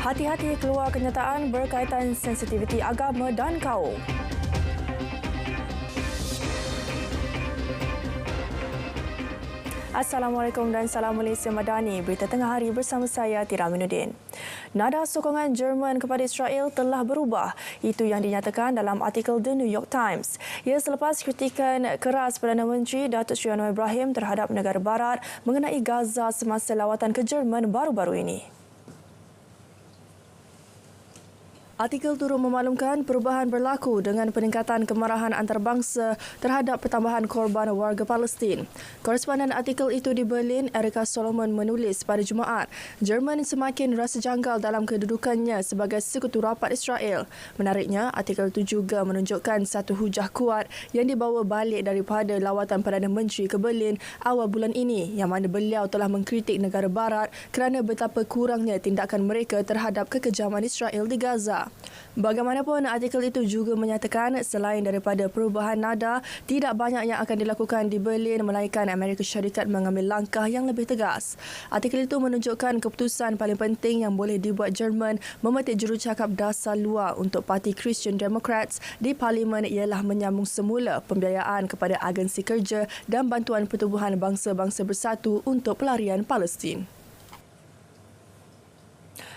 Hati-hati keluar kenyataan berkaitan sensitiviti agama dan kaum. Assalamualaikum dan salam Malaysia Madani. Berita tengah hari bersama saya Tira Aminuddin. Nada sokongan Jerman kepada Israel telah berubah. Itu yang dinyatakan dalam artikel The New York Times. Ia selepas kritikan keras Perdana Menteri Datuk Seri Anwar Ibrahim terhadap negara barat mengenai Gaza semasa lawatan ke Jerman baru-baru ini. Artikel turut memaklumkan perubahan berlaku dengan peningkatan kemarahan antarabangsa terhadap pertambahan korban warga Palestin. Koresponden artikel itu di Berlin, Erika Solomon menulis pada Jumaat, Jerman semakin rasa janggal dalam kedudukannya sebagai sekutu rapat Israel. Menariknya, artikel itu juga menunjukkan satu hujah kuat yang dibawa balik daripada lawatan Perdana Menteri ke Berlin awal bulan ini yang mana beliau telah mengkritik negara barat kerana betapa kurangnya tindakan mereka terhadap kekejaman Israel di Gaza. Bagaimanapun, artikel itu juga menyatakan selain daripada perubahan nada, tidak banyak yang akan dilakukan di Berlin melainkan Amerika Syarikat mengambil langkah yang lebih tegas. Artikel itu menunjukkan keputusan paling penting yang boleh dibuat Jerman memetik jurucakap dasar luar untuk Parti Christian Democrats di Parlimen ialah menyambung semula pembiayaan kepada agensi kerja dan bantuan pertubuhan bangsa-bangsa bersatu untuk pelarian Palestin.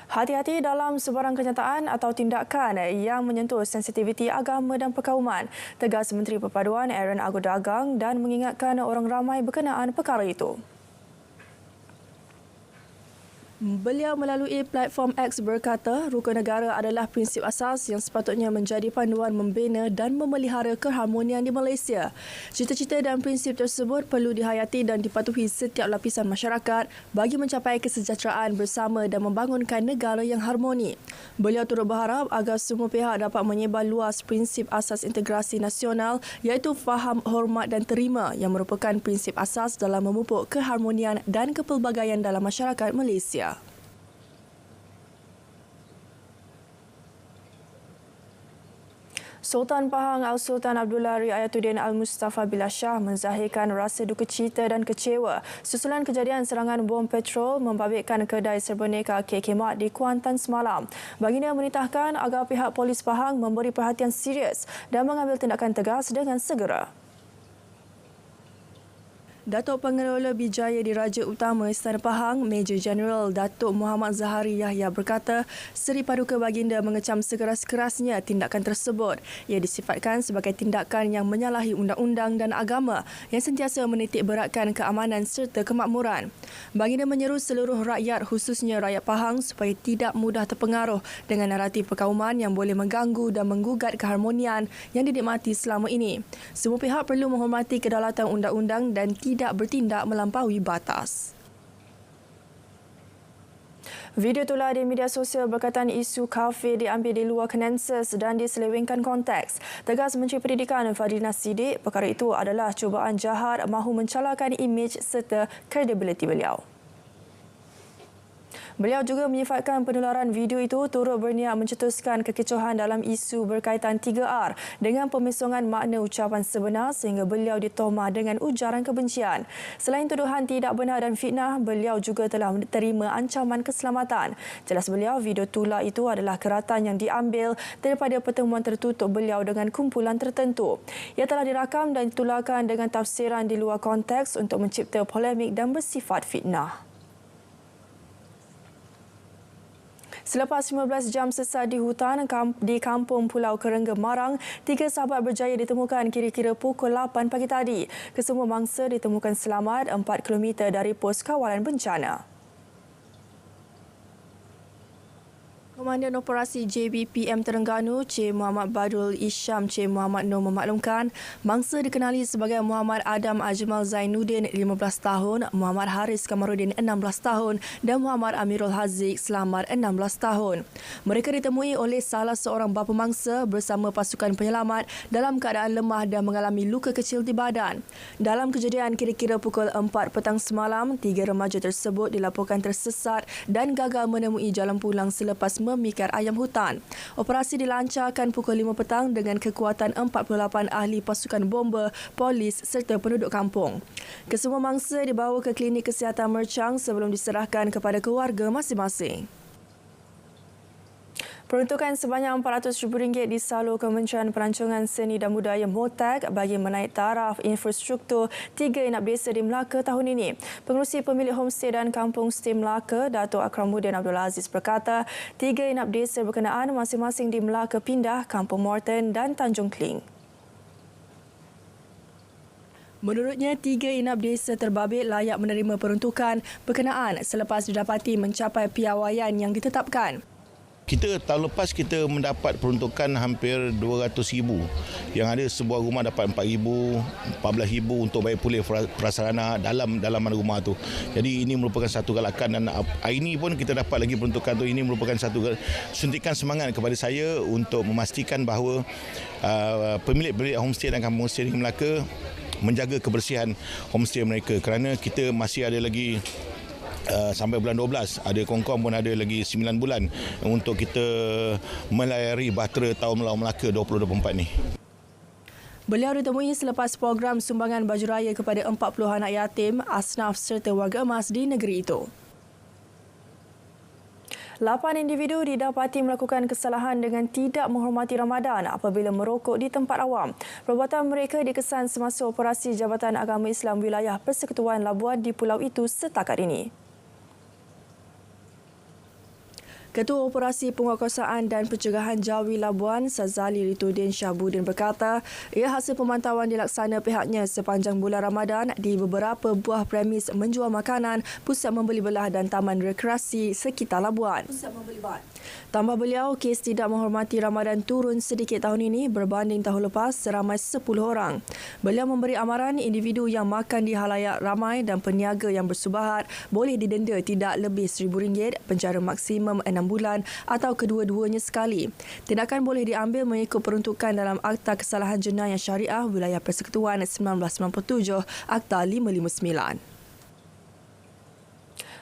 Hati-hati dalam sebarang kenyataan atau tindakan yang menyentuh sensitiviti agama dan perkauman, tegas Menteri Perpaduan Aaron Agu Dagang dan mengingatkan orang ramai berkenaan perkara itu. Beliau melalui platform X berkata, rukun negara adalah prinsip asas yang sepatutnya menjadi panduan membina dan memelihara keharmonian di Malaysia. Cita-cita dan prinsip tersebut perlu dihayati dan dipatuhi setiap lapisan masyarakat bagi mencapai kesejahteraan bersama dan membangunkan negara yang harmoni. Beliau turut berharap agar semua pihak dapat menyebar luas prinsip asas integrasi nasional iaitu faham, hormat dan terima yang merupakan prinsip asas dalam memupuk keharmonian dan kepelbagaian dalam masyarakat Malaysia. Sultan Pahang Al-Sultan Abdullah Riayatuddin Al-Mustafa Billah Shah menzahirkan rasa duka cita dan kecewa susulan kejadian serangan bom petrol membabitkan kedai serboneka KK Mart di Kuantan semalam. Baginda menitahkan agar pihak polis Pahang memberi perhatian serius dan mengambil tindakan tegas dengan segera. Datuk Pengelola Bijaya Diraja Utama Istana Pahang, Major Jeneral Datuk Muhammad Zahari Yahya berkata, Seri Paduka Baginda mengecam sekeras-kerasnya tindakan tersebut. Ia disifatkan sebagai tindakan yang menyalahi undang-undang dan agama yang sentiasa menitik beratkan keamanan serta kemakmuran. Baginda menyeru seluruh rakyat khususnya rakyat Pahang supaya tidak mudah terpengaruh dengan naratif perkauman yang boleh mengganggu dan menggugat keharmonian yang dinikmati selama ini. Semua pihak perlu menghormati kedaulatan undang-undang dan tidak bertindak melampaui batas. Video tular di media sosial berkaitan isu kafe diambil di luar Kansas dan diselewengkan konteks. Tegas Menteri Pendidikan Fadlina Siddiq, perkara itu adalah cubaan jahat mahu mencalarkan imej serta kredibiliti beliau. Beliau juga menyifatkan penularan video itu turut berniat mencetuskan kekecohan dalam isu berkaitan 3R dengan pemesongan makna ucapan sebenar sehingga beliau ditoma dengan ujaran kebencian. Selain tuduhan tidak benar dan fitnah, beliau juga telah menerima ancaman keselamatan. Jelas beliau, video tular itu adalah keratan yang diambil daripada pertemuan tertutup beliau dengan kumpulan tertentu. Ia telah dirakam dan ditularkan dengan tafsiran di luar konteks untuk mencipta polemik dan bersifat fitnah. Selepas 15 jam sesat di hutan di kampung Pulau Kerengga Marang, 3 sahabat berjaya ditemukan kira-kira pukul 8 pagi tadi. Kesemua mangsa ditemukan selamat 4 km dari pos kawalan bencana. Komandan Operasi JBPM Terengganu, Cik Muhammad Badrul Isham Cik Muhammad Nur memaklumkan, mangsa dikenali sebagai Muhammad Adam Ajmal Zainuddin 15 tahun, Muhammad Haris Kamaruddin 16 tahun dan Muhammad Amirul Haziq Selamat 16 tahun. Mereka ditemui oleh salah seorang bapa mangsa bersama pasukan penyelamat dalam keadaan lemah dan mengalami luka kecil di badan. Dalam kejadian kira-kira pukul 4 petang semalam, 3 remaja tersebut dilaporkan tersesat dan gagal menemui jalan pulang selepas memikar ayam hutan. Operasi dilancarkan pukul 5 petang dengan kekuatan 48 ahli pasukan bomba, polis serta penduduk kampung. Kesemua mangsa dibawa ke klinik kesihatan Merchang sebelum diserahkan kepada keluarga masing-masing. Peruntukan sebanyak RM400,000 disalur Kementerian Pelancongan Seni dan Budaya MOTAG bagi menaik taraf infrastruktur 3 inap desa di Melaka tahun ini. Pengerusi pemilik homestay dan kampung stay Melaka, Dato' Akramuddin Abdul Aziz berkata, 3 inap desa berkenaan masing-masing di Melaka Pindah, Kampung Morton dan Tanjung Kling. Menurutnya, 3 inap desa terbabit layak menerima peruntukan berkenaan selepas didapati mencapai piawaian yang ditetapkan. Tahun lepas kita mendapat peruntukan hampir 200,000. Yang ada sebuah rumah dapat 4,000, 14,000 untuk bayar pulih prasarana dalaman rumah tu. Jadi ini merupakan satu galakan dan hari ini pun kita dapat lagi peruntukan tu. Ini merupakan satu suntikan semangat kepada saya untuk memastikan bahawa pemilik-pemilik homestay dan kampung stay di Melaka menjaga kebersihan homestay mereka kerana kita masih ada lagi sampai bulan 12, ada Kongkong pun ada lagi 9 bulan untuk kita melayari Bahtera Tahun Melayu Melaka 2024 ni. Beliau ditemui selepas program sumbangan baju raya kepada 40 anak yatim, asnaf serta warga emas di negeri itu. 8 individu didapati melakukan kesalahan dengan tidak menghormati Ramadan apabila merokok di tempat awam. Perbuatan mereka dikesan semasa operasi Jabatan Agama Islam Wilayah Persekutuan Labuan di pulau itu setakat ini. Ketua Operasi Penguatkuasaan dan Pencegahan Jawi Labuan, Sazali Ritudin Syahbudin berkata, ia hasil pemantauan dilaksana pihaknya sepanjang bulan Ramadan di beberapa buah premis menjual makanan, pusat membeli belah dan taman rekreasi sekitar Labuan. Tambah beliau, kes tidak menghormati Ramadan turun sedikit tahun ini berbanding tahun lepas seramai 10 orang. Beliau memberi amaran individu yang makan di halayak ramai dan peniaga yang bersubahat boleh didenda tidak lebih RM1,000, penjara maksimum 6 bulan atau kedua-duanya sekali. Tindakan boleh diambil mengikut peruntukan dalam Akta Kesalahan Jenayah Syariah Wilayah Persekutuan 1997, Akta 559.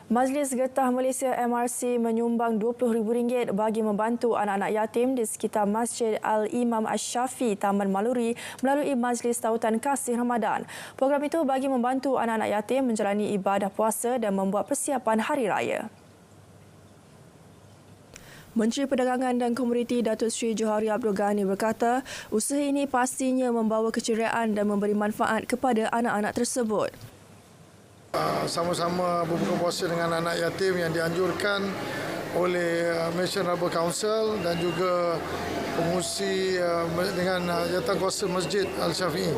Majlis Getah Malaysia MRC menyumbang RM20,000 bagi membantu anak-anak yatim di sekitar Masjid Al-Imam Ash-Shafi, Taman Maluri melalui Majlis Tautan Kasih Ramadan. Program itu bagi membantu anak-anak yatim menjalani ibadah puasa dan membuat persiapan Hari Raya. Menteri Perdagangan dan Komuniti Datuk Seri Johari Abdul Ghani berkata, usaha ini pastinya membawa keceriaan dan memberi manfaat kepada anak-anak tersebut. Sama-sama berbuka puasa dengan anak yatim yang dianjurkan oleh Malaysian Rubber Council dan juga pengurusi dengan Jawatankuasa Masjid Al-Syafi'i.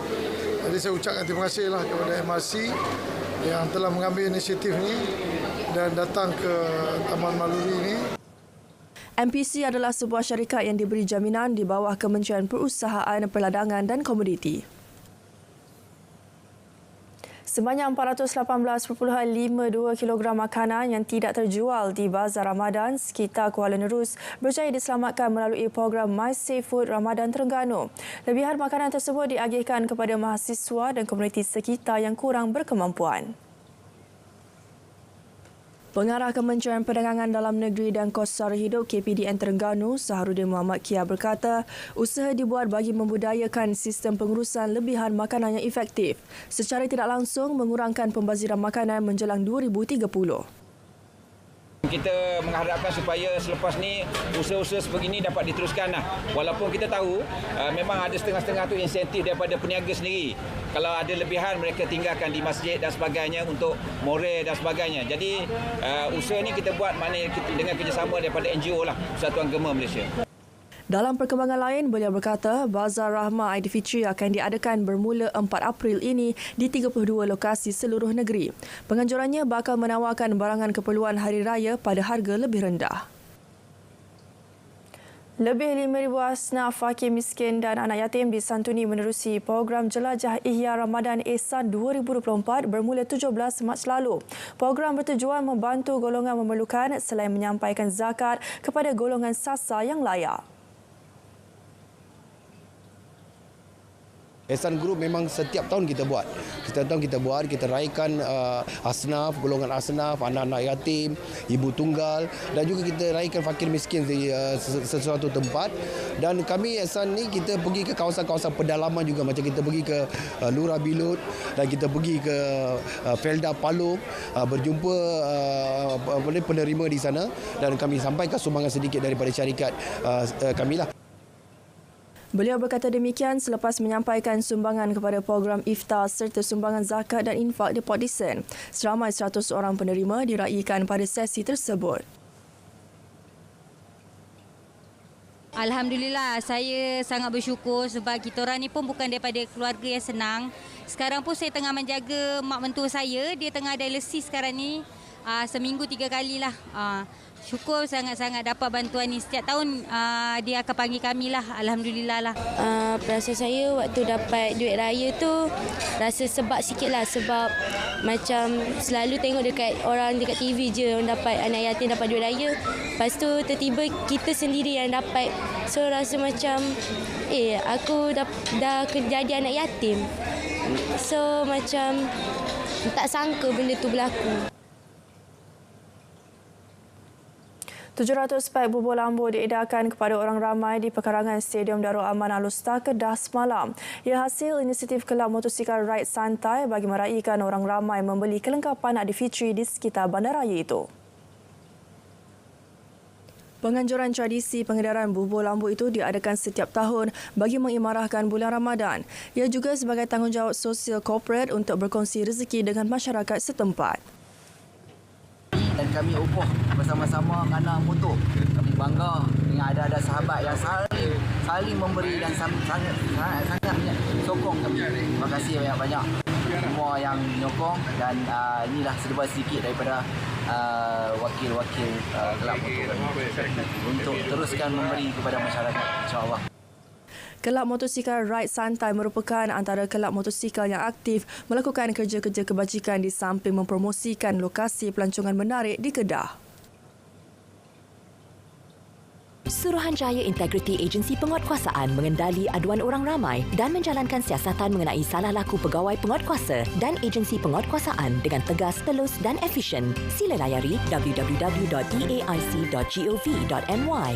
Jadi saya ucapkan terima kasihlah kepada MRC yang telah mengambil inisiatif ini dan datang ke Taman Maluri ini. MPC adalah sebuah syarikat yang diberi jaminan di bawah Kementerian Perusahaan Perdagangan dan Komoditi. Sebanyak 418.52 kilogram makanan yang tidak terjual di Bazar Ramadan sekitar Kuala Nerus berjaya diselamatkan melalui program My Safe Food Ramadan Terengganu. Lebihan makanan tersebut diagihkan kepada mahasiswa dan komuniti sekitar yang kurang berkemampuan. Pengarah Kementerian Perdagangan Dalam Negeri dan Kos Sara Hidup KPDN Terengganu, Saharudin Muhammad Kia berkata, usaha dibuat bagi membudayakan sistem pengurusan lebihan makanan yang efektif, secara tidak langsung mengurangkan pembaziran makanan menjelang 2030. Kita mengharapkan supaya selepas ni usaha-usaha sebegini dapat diteruskan lah. Walaupun kita tahu memang ada setengah-setengah tu insentif daripada peniaga sendiri. Kalau ada lebihan mereka tinggalkan di masjid dan sebagainya untuk moral dan sebagainya. Jadi usaha ni kita buat dengan kerjasama daripada NGO lah, Persatuan Agama Malaysia. Dalam perkembangan lain, beliau berkata Bazar Rahmah Aidilfitri akan diadakan bermula 4 April ini di 32 lokasi seluruh negeri. Penganjurannya bakal menawarkan barangan keperluan hari raya pada harga lebih rendah. Lebih 5,000 asnaf fakir miskin dan anak yatim disantuni menerusi program Jelajah Ihya Ramadan Ehsan 2024 bermula 17 Mac lalu. Program bertujuan membantu golongan memerlukan selain menyampaikan zakat kepada golongan sasar yang layak. Ehsan Group memang setiap tahun kita buat. Setiap tahun kita buat, kita raikan asnaf, golongan asnaf, anak-anak yatim, ibu tunggal dan juga kita raikan fakir miskin di sesuatu tempat. Dan kami Ehsan ni kita pergi ke kawasan-kawasan pedalaman juga, macam kita pergi ke Lurah Bilut dan kita pergi ke Felda Palung, berjumpa penerima di sana dan kami sampaikan sumbangan sedikit daripada syarikat kami lah. Beliau berkata demikian selepas menyampaikan sumbangan kepada program iftar serta sumbangan zakat dan infak di Port Dickson. Seramai 100 orang penerima diraikan pada sesi tersebut. Alhamdulillah, saya sangat bersyukur sebab kita orang ni pun bukan daripada keluarga yang senang. Sekarang pun saya tengah menjaga mak mentua saya, dia tengah dialisis sekarang ni. Seminggu 3 kali lah. Syukur sangat-sangat dapat bantuan ni. Setiap tahun dia akan panggil kami lah. Alhamdulillah lah. Perasaan saya waktu dapat duit raya tu rasa sebab sikit lah. Sebab macam selalu tengok dekat orang dekat TV je orang dapat, anak yatim dapat duit raya. Lepas tu tiba-tiba kita sendiri yang dapat. So rasa macam aku dah jadi anak yatim. So macam tak sangka benda tu berlaku. 700 pack bubur lambu diedarkan kepada orang ramai di pekarangan Stadium Darul Aman Alustar Kedah semalam. Ia hasil inisiatif Kelab Motosikal Ride Santai bagi meraihkan orang ramai membeli kelengkapan Adi Fitri di sekitar bandaraya itu. Penganjuran tradisi pengedaran bubur lambu itu diadakan setiap tahun bagi mengimarahkan bulan Ramadan. Ia juga sebagai tanggungjawab sosial korporat untuk berkongsi rezeki dengan masyarakat setempat. Dan kami upuh bersama-sama kerana motor. Kami bangga dengan ada sahabat yang saling memberi dan sangat sokong kami. Terima kasih banyak-banyak semua yang menyokong dan inilah sedikit daripada wakil-wakil kelab motor kami untuk teruskan memberi kepada masyarakat, insya-Allah. Kelab Motosikal Ride Santai merupakan antara kelab motosikal yang aktif melakukan kerja-kerja kebajikan di samping mempromosikan lokasi pelancongan menarik di Kedah. Suruhanjaya Integriti Agensi Penguatkuasaan mengendali aduan orang ramai dan menjalankan siasatan mengenai salah laku pegawai penguatkuasa dan agensi penguatkuasaan dengan tegas, telus dan efisien. Sila layari www.eaic.gov.my.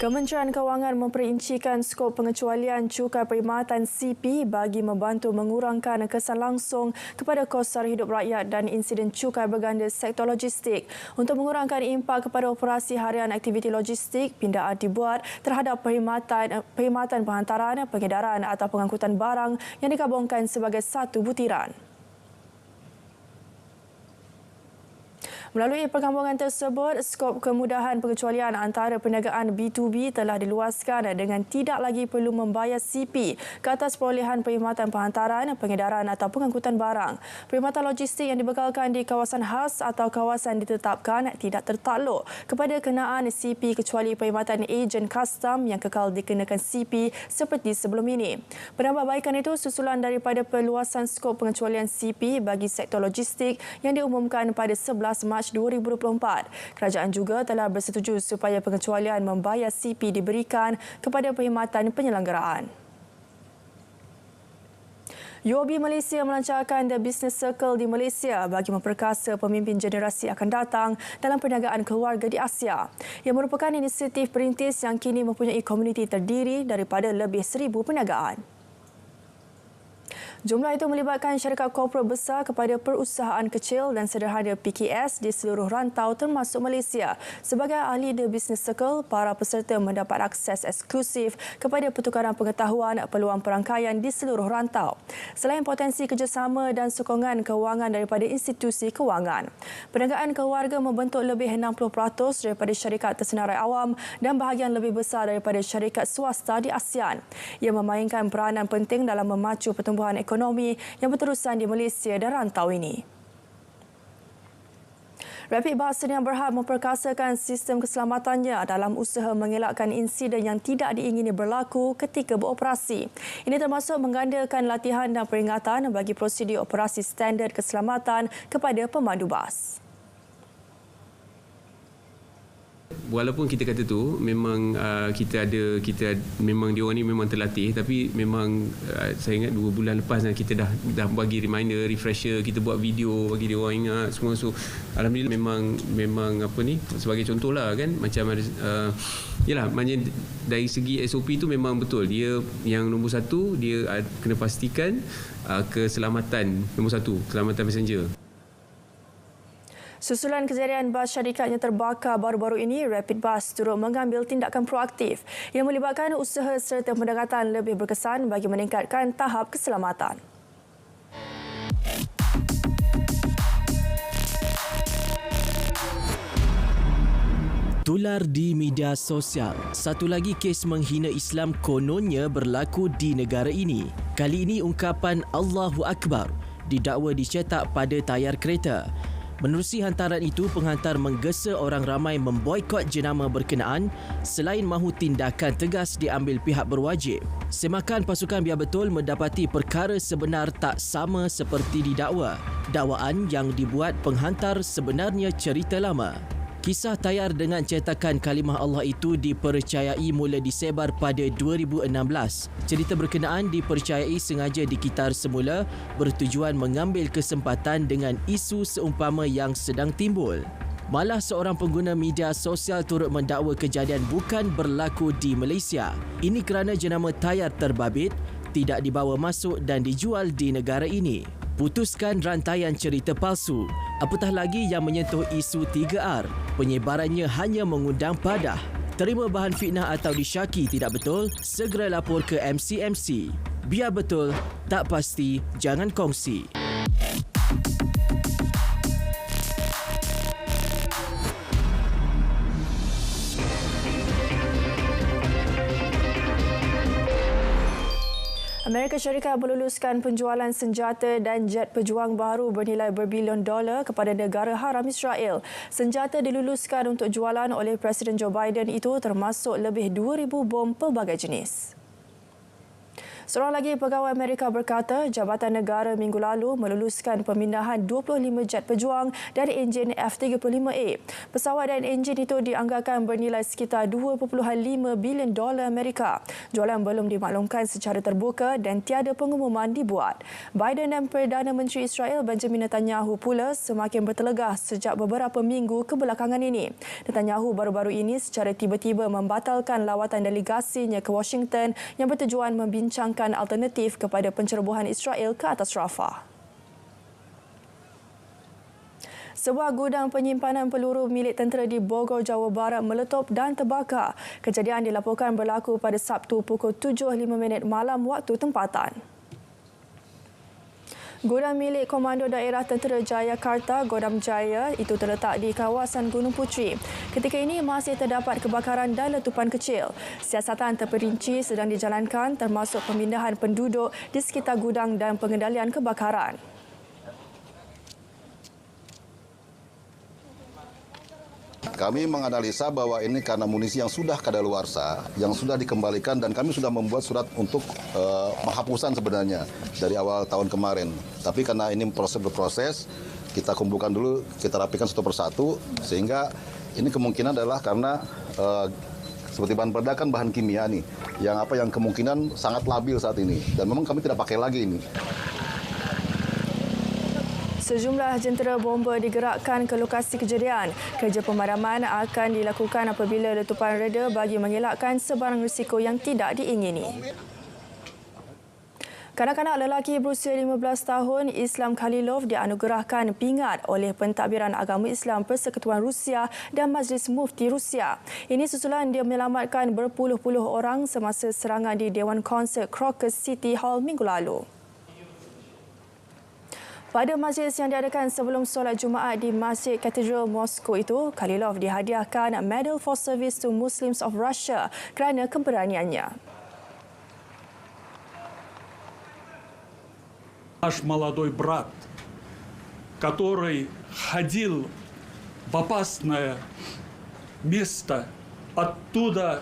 Kementerian Kewangan memperincikan skop pengecualian cukai perkhidmatan CP bagi membantu mengurangkan kesan langsung kepada kos sara hidup rakyat dan insiden cukai berganda sektor logistik. Untuk mengurangkan impak kepada operasi harian aktiviti logistik, pindaan dibuat terhadap perkhidmatan penghantaran, pengedaran atau pengangkutan barang yang dikabungkan sebagai satu butiran. Melalui perkabungan tersebut, skop kemudahan pengecualian antara perniagaan B2B telah diluaskan dengan tidak lagi perlu membayar CP ke atas perolehan perkhidmatan penghantaran, pengedaran atau pengangkutan barang. Perkhidmatan logistik yang dibekalkan di kawasan khas atau kawasan ditetapkan tidak tertakluk kepada kenaan CP kecuali perkhidmatan ejen custom yang kekal dikenakan CP seperti sebelum ini. Penambahbaikan itu susulan daripada perluasan skop pengecualian CP bagi sektor logistik yang diumumkan pada 11 Mac 2024. Kerajaan juga telah bersetuju supaya pengecualian membayar CP diberikan kepada perkhidmatan penyelenggaraan. UOB Malaysia melancarkan The Business Circle di Malaysia bagi memperkasa pemimpin generasi akan datang dalam perniagaan keluarga di Asia. Ia merupakan inisiatif perintis yang kini mempunyai komuniti terdiri daripada lebih 1,000 perniagaan. Jumlah itu melibatkan syarikat korporat besar kepada perusahaan kecil dan sederhana PKS di seluruh rantau termasuk Malaysia. Sebagai ahli The Business Circle, para peserta mendapat akses eksklusif kepada pertukaran pengetahuan peluang perangkaian di seluruh rantau. Selain potensi kerjasama dan sokongan kewangan daripada institusi kewangan, perniagaan keluarga membentuk lebih 60% daripada syarikat tersenarai awam dan bahagian lebih besar daripada syarikat swasta di ASEAN. Ia memainkan peranan penting dalam memacu pertumbuhan ekonomi yang berterusan di Malaysia dan rantau ini. Rapid Bus Sdn Bhd memperkasakan sistem keselamatannya dalam usaha mengelakkan insiden yang tidak diingini berlaku ketika beroperasi. Ini termasuk menggandakan latihan dan peringatan bagi prosedur operasi standard keselamatan kepada pemandu bas. Walaupun kita kata tu memang kita memang diorang ni memang terlatih, tapi memang saya ingat 2 bulan lepas kita dah bagi reminder, refresher, kita buat video bagi diorang ingat semua. So alhamdulillah memang apa ni, sebagai contoh lah kan, macam ada yalah, maknanya dari segi SOP tu memang betul. Dia yang nombor 1, dia kena pastikan keselamatan nombor 1, keselamatan passenger. Susulan kejadian bas syarikatnya terbakar baru-baru ini, Rapid Bus turut mengambil tindakan proaktif yang melibatkan usaha serta pendekatan lebih berkesan bagi meningkatkan tahap keselamatan. Tular di media sosial, satu lagi kes menghina Islam kononnya berlaku di negara ini. Kali ini ungkapan Allahu Akbar didakwa dicetak pada tayar kereta. Menerusi hantaran itu, penghantar menggesa orang ramai memboikot jenama berkenaan selain mahu tindakan tegas diambil pihak berwajib. Semakan pasukan Biar Betul mendapati perkara sebenar tak sama seperti didakwa. Dakwaan yang dibuat penghantar sebenarnya cerita lama. Kisah tayar dengan cetakan kalimah Allah itu dipercayai mula disebar pada 2016. Cerita berkenaan dipercayai sengaja dikitar semula bertujuan mengambil kesempatan dengan isu seumpama yang sedang timbul. Malah seorang pengguna media sosial turut mendakwa kejadian bukan berlaku di Malaysia. Ini kerana jenama tayar terbabit, tidak dibawa masuk dan dijual di negara ini. Putuskan rantaian cerita palsu, apatah lagi yang menyentuh isu 3R. Penyebarannya hanya mengundang padah. Terima bahan fitnah atau disyaki tidak betul, segera lapor ke MCMC. Biar betul, tak pasti, jangan kongsi. Amerika Syarikat meluluskan penjualan senjata dan jet pejuang baru bernilai berbilion dolar kepada negara haram Israel. Senjata diluluskan untuk jualan oleh Presiden Joe Biden itu termasuk lebih 2,000 bom pelbagai jenis. Seorang lagi pegawai Amerika berkata Jabatan Negara minggu lalu meluluskan pemindahan 25 jet pejuang dari enjin F-35A. Pesawat dan enjin itu dianggarkan bernilai sekitar 2.5 bilion dolar Amerika. Jualan belum dimaklumkan secara terbuka dan tiada pengumuman dibuat. Biden dan Perdana Menteri Israel Benjamin Netanyahu pula semakin bertelegah sejak beberapa minggu kebelakangan ini. Netanyahu baru-baru ini secara tiba-tiba membatalkan lawatan delegasinya ke Washington yang bertujuan membincangkan alternatif kepada pencerobohan Israel ke atas Rafah. Sebuah gudang penyimpanan peluru milik tentera di Bogor, Jawa Barat meletup dan terbakar. Kejadian dilaporkan berlaku pada Sabtu pukul 7.05 malam waktu tempatan. Gudang milik Komando Daerah Tentera Jayakarta, Godam Jaya, itu terletak di kawasan Gunung Puteri. Ketika ini masih terdapat kebakaran dan letupan kecil. Siasatan terperinci sedang dijalankan termasuk pemindahan penduduk di sekitar gudang dan pengendalian kebakaran. Kami menganalisa bahwa ini karena munisi yang sudah kadaluarsa, yang sudah dikembalikan, dan kami sudah membuat surat untuk penghapusan sebenarnya dari awal tahun kemarin. Tapi karena ini berproses, kita kumpulkan dulu, kita rapikan satu persatu, sehingga ini kemungkinan adalah karena seperti bahan peledak kan bahan kimia nih, yang kemungkinan sangat labil saat ini, dan memang kami tidak pakai lagi ini. Sejumlah jentera bomba digerakkan ke lokasi kejadian. Kerja pemadaman akan dilakukan apabila letupan reda bagi mengelakkan sebarang risiko yang tidak diingini. Kanak-kanak lelaki berusia 15 tahun Islam Khalilov dianugerahkan pingat oleh Pentadbiran Agama Islam Persekutuan Rusia dan Majlis Mufti Rusia. Ini susulan dia menyelamatkan berpuluh-puluh orang semasa serangan di Dewan Konsert Crocus City Hall minggu lalu. Pada majlis yang diadakan sebelum solat Jumaat di Masjid Katedral Moskow itu, Khalilov dihadiahkan Medal for Service to Muslims of Russia kerana keberaniannya. Наш молодой брат, который ходил в опасное место, оттуда,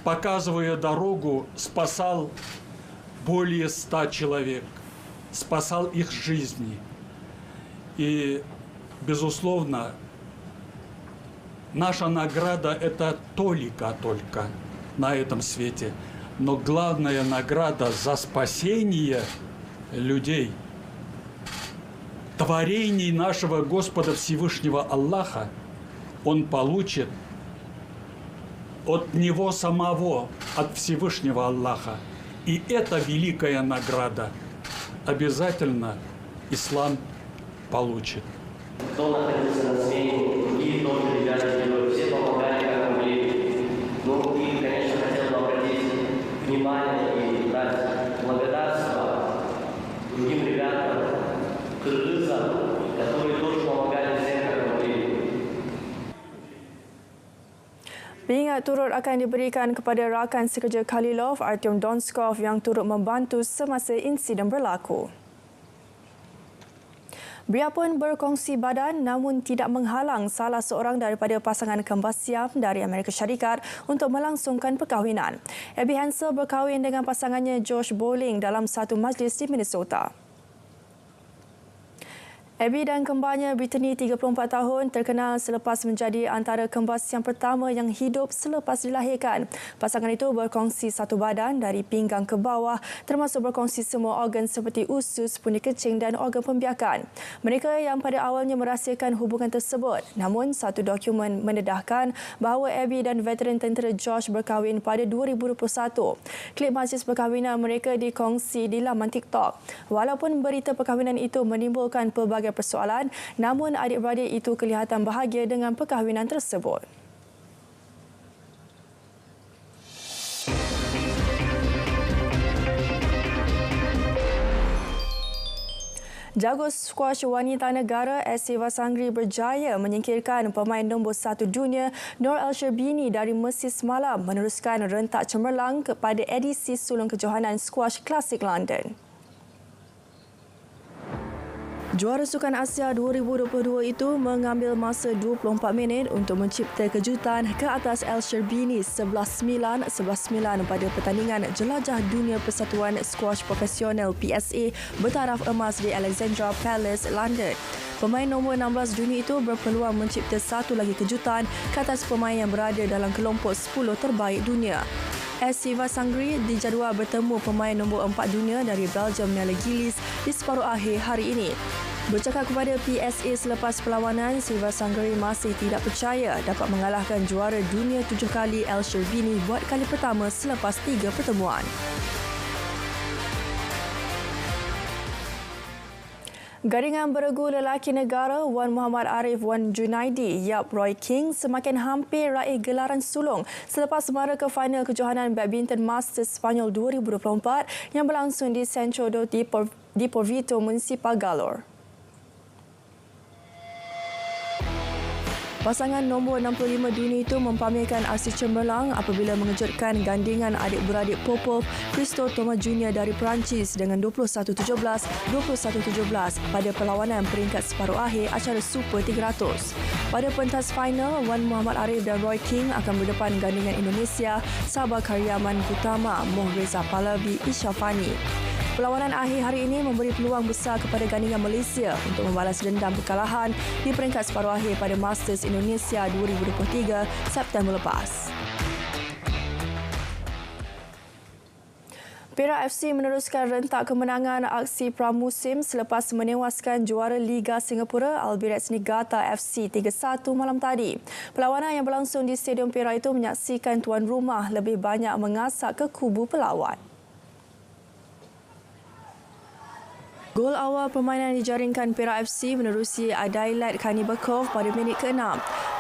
показывая дорогу, спасал более 100 человек. Спасал их жизни. И, безусловно, Наша награда – это только на этом свете. Но главная награда за спасение людей, творений нашего Господа Всевышнего Аллаха, Он получит от Него самого, от Всевышнего Аллаха. И эта великая награда обязательно ислам получит. Кто находится на смене, другие тоже ребята делают, все помогали, как могли. Ну и, конечно, хотел бы обратить внимание и дать благодарство другим ребятам, кыргызам, которые тоже помогали всем, как могли. Pingat turut akan diberikan kepada rakan sekerja Khalilov, Artyom Donskov yang turut membantu semasa insiden berlaku. Beliau pun berkongsi badan namun tidak menghalang salah seorang daripada pasangan kembar Siam dari Amerika Syarikat untuk melangsungkan perkahwinan. Abby Hansel berkahwin dengan pasangannya Josh Bowling dalam satu majlis di Minnesota. Abby dan kembarnya Brittany, 34 tahun, terkenal selepas menjadi antara kembar Siam pertama yang hidup selepas dilahirkan. Pasangan itu berkongsi satu badan dari pinggang ke bawah, termasuk berkongsi semua organ seperti usus, pundi kecing dan organ pembiakan. Mereka yang pada awalnya merahsiakan hubungan tersebut, namun satu dokumen mendedahkan bahawa Abby dan veteran tentera Josh berkahwin pada 2021. Klip majlis perkahwinan mereka dikongsi di laman TikTok. Walaupun berita perkahwinan itu menimbulkan pelbagai persoalan, namun adik-beradik itu kelihatan bahagia dengan perkahwinan tersebut. Jago skuash wanita negara Siva Sangri berjaya menyingkirkan pemain nombor 1 dunia Noor El-Sherbini dari Mesir semalam meneruskan rentak cemerlang kepada edisi sulung kejohanan skuash klasik London. Juara Sukan Asia 2022 itu mengambil masa 24 minit untuk mencipta kejutan ke atas El-Sherbini 11-9, 11-9 pada pertandingan Jelajah Dunia Persatuan Squash Profesional PSA bertaraf emas di Alexandra Palace, London. Pemain nombor 16 dunia itu berpeluang mencipta satu lagi kejutan ke atas pemain yang berada dalam kelompok 10 terbaik dunia. Siva Sangri dijadual bertemu pemain nombor 4 dunia dari Belgium Nele Gilis di separuh akhir hari ini. Bercakap kepada PSA selepas perlawanan, Siva Sangri masih tidak percaya dapat mengalahkan juara dunia 7 kali El-Sherbini buat kali pertama selepas 3 pertemuan. Garingan beregu lelaki negara Wan Muhammad Arif Wan Junaidi Yap Roy King semakin hampir raih gelaran sulung selepas mara ke final kejohanan Badminton Masters Sepanyol 2024 yang berlangsung di Centro di Porvito Municipal Galor. Pasangan nombor 65 dunia itu mempamerkan aksi cemerlang apabila mengejutkan gandingan adik-beradik Popov, Christo Thomas Jr. dari Perancis dengan 21-17, 21-17 pada perlawanan peringkat separuh akhir acara Super 300. Pada pentas final, Wan Muhammad Arif dan Roy King akan berdepan gandingan Indonesia, Sabah Karyaman Utama, Mohreza Pahlavi Ishafani. Perlawanan akhir hari ini memberi peluang besar kepada gandingan Malaysia untuk membalas dendam kekalahan di peringkat separuh akhir pada Masters Indonesia 2023 September lepas. Perak FC meneruskan rentak kemenangan aksi pramusim selepas menewaskan juara Liga Singapura Albirex Niigata FC 3-1 malam tadi. Perlawanan yang berlangsung di Stadium Perak itu menyaksikan tuan rumah lebih banyak mengasak ke kubu pelawat. Gol awal permainan dijaringkan Perak FC menerusi Adailat Kanibakov pada minit ke-6.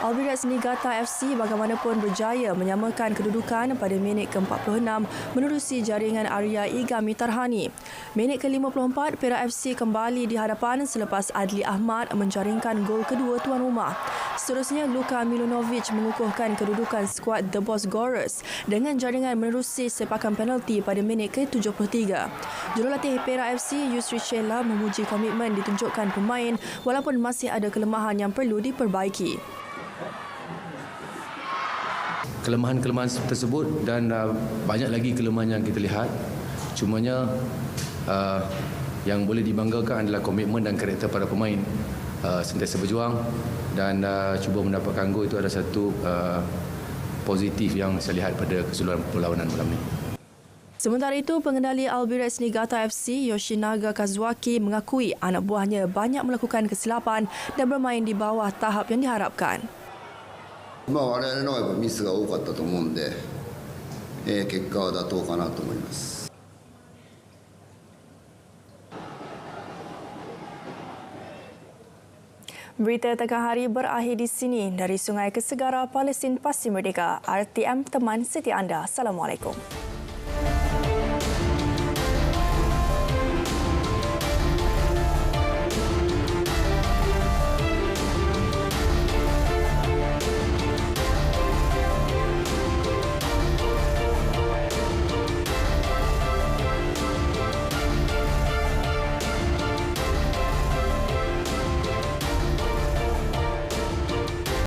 Albirex Niigata FC bagaimanapun berjaya menyamakan kedudukan pada minit ke-46 menerusi jaringan Arya Igami Tarhani. Minit ke-54, Perak FC kembali di hadapan selepas Adli Ahmad menjaringkan gol kedua tuan rumah. Seterusnya, Luka Milunovic mengukuhkan kedudukan skuad The Boss Gorers dengan jaringan menerusi sepakan penalti pada minit ke-73. Jurulatih Perak FC, Yusri Sheila, memuji komitmen ditunjukkan pemain walaupun masih ada kelemahan yang perlu diperbaiki. Kelemahan-kelemahan tersebut dan banyak lagi kelemahan yang kita lihat. Cumanya yang boleh dibanggakan adalah komitmen dan karakter para pemain. sentiasa berjuang dan cuba mendapatkan gol itu ada satu positif yang saya lihat pada keseluruhan perlawanan malam ini. Sementara itu, pengendali Albirex Niigata FC, Yoshinaga Kazuaki mengakui anak buahnya banyak melakukan kesilapan dan bermain di bawah tahap yang diharapkan. 我々のやっぱミスが多かったと思うんで、結果は妥当かなと思います。 Berita tengah hari berakhir di sini dari Sungai Kesegara Palestin Pasti Merdeka. RTM teman setia anda. Assalamualaikum.